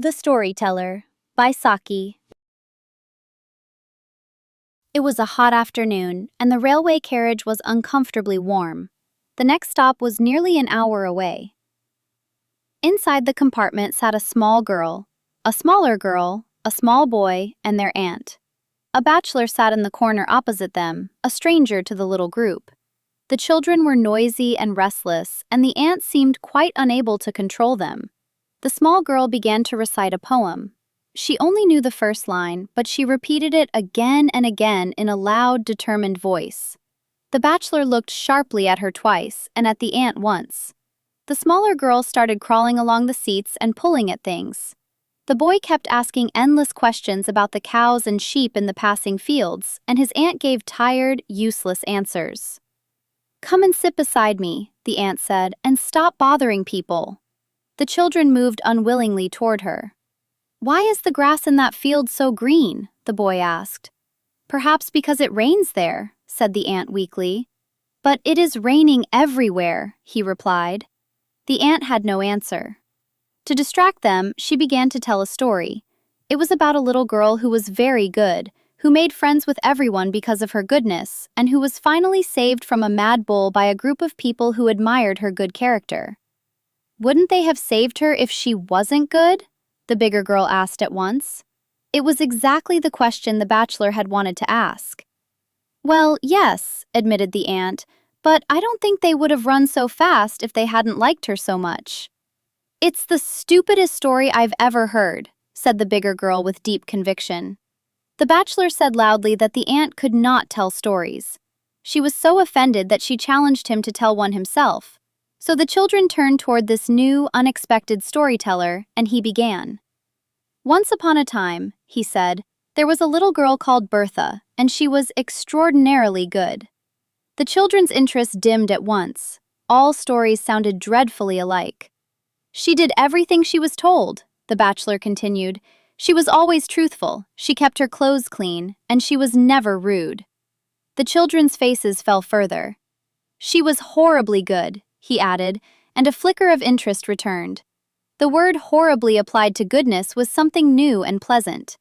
The Storyteller by Saki. It was a hot afternoon, and the railway carriage was uncomfortably warm. The next stop was nearly an hour away. Inside the compartment sat a small girl, a smaller girl, a small boy, and their aunt. A bachelor sat in the corner opposite them, a stranger to the little group. The children were noisy and restless, and the aunt seemed quite unable to control them. The small girl began to recite a poem. She only knew the first line, but she repeated it again and again in a loud, determined voice. The bachelor looked sharply at her twice and at the aunt once. The smaller girl started crawling along the seats and pulling at things. The boy kept asking endless questions about the cows and sheep in the passing fields, and his aunt gave tired, useless answers. "Come and sit beside me," the aunt said, "and stop bothering people." The children moved unwillingly toward her. "Why is the grass in that field so green?" the boy asked. "Perhaps because it rains there," said the aunt weakly. "But it is raining everywhere," he replied. The aunt had no answer. To distract them, she began to tell a story. It was about a little girl who was very good, who made friends with everyone because of her goodness, and who was finally saved from a mad bull by a group of people who admired her good character. "Wouldn't they have saved her if she wasn't good?" the bigger girl asked at once. It was exactly the question the bachelor had wanted to ask. "Well, yes," admitted the aunt, "but I don't think they would have run so fast if they hadn't liked her so much." "It's the stupidest story I've ever heard," said the bigger girl with deep conviction. The bachelor said loudly that the aunt could not tell stories. She was so offended that she challenged him to tell one himself. So the children turned toward this new, unexpected storyteller, and he began. "Once upon a time," he said, "there was a little girl called Bertha, and she was extraordinarily good." The children's interest dimmed at once. All stories sounded dreadfully alike. "She did everything she was told," the bachelor continued. "She was always truthful, she kept her clothes clean, and she was never rude." The children's faces fell further. "She was horribly good," he added, and a flicker of interest returned. The word horribly applied to goodness was something new and pleasant.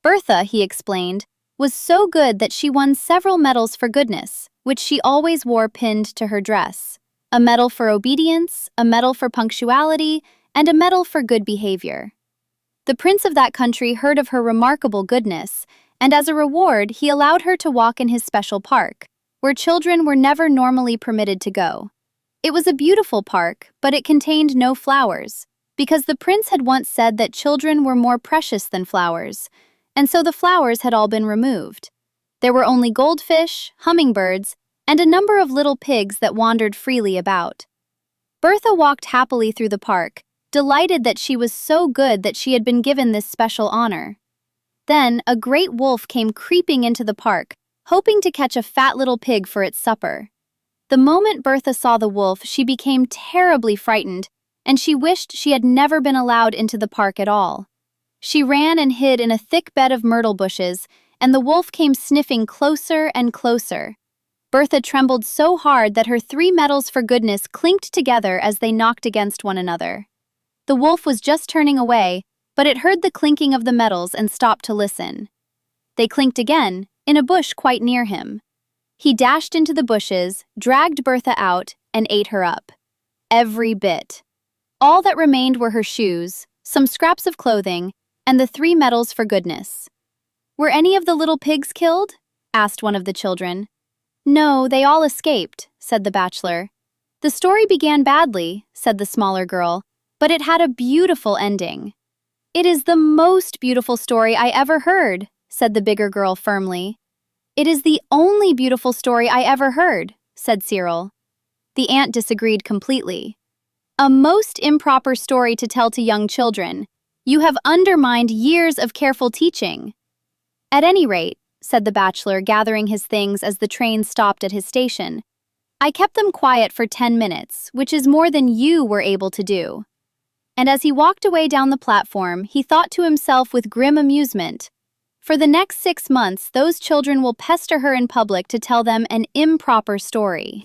Bertha, he explained, was so good that she won several medals for goodness, which she always wore pinned to her dress. A medal for obedience, a medal for punctuality, and a medal for good behavior. The prince of that country heard of her remarkable goodness, and as a reward, he allowed her to walk in his special park, where children were never normally permitted to go. It was a beautiful park, but it contained no flowers, because the prince had once said that children were more precious than flowers, and so the flowers had all been removed. There were only goldfish, hummingbirds, and a number of little pigs that wandered freely about. Bertha walked happily through the park, delighted that she was so good that she had been given this special honor. Then a great wolf came creeping into the park, hoping to catch a fat little pig for its supper. The moment Bertha saw the wolf, she became terribly frightened, and she wished she had never been allowed into the park at all. She ran and hid in a thick bed of myrtle bushes, and the wolf came sniffing closer and closer. Bertha trembled so hard that her 3 medals for goodness clinked together as they knocked against one another. The wolf was just turning away, but it heard the clinking of the medals and stopped to listen. They clinked again, in a bush quite near him. He dashed into the bushes, dragged Bertha out, and ate her up. Every bit. All that remained were her shoes, some scraps of clothing, and the 3 medals for goodness. "Were any of the little pigs killed?" asked one of the children. "No, they all escaped," said the bachelor. "The story began badly," said the smaller girl, "but it had a beautiful ending." "It is the most beautiful story I ever heard," said the bigger girl firmly. "It is the only beautiful story I ever heard," said Cyril. The aunt disagreed completely. "A most improper story to tell to young children. You have undermined years of careful teaching." "At any rate," said the bachelor, gathering his things as the train stopped at his station, "I kept them quiet for 10 minutes, which is more than you were able to do." And as he walked away down the platform, he thought to himself with grim amusement, "For the next 6 months, those children will pester her in public to tell them an improper story."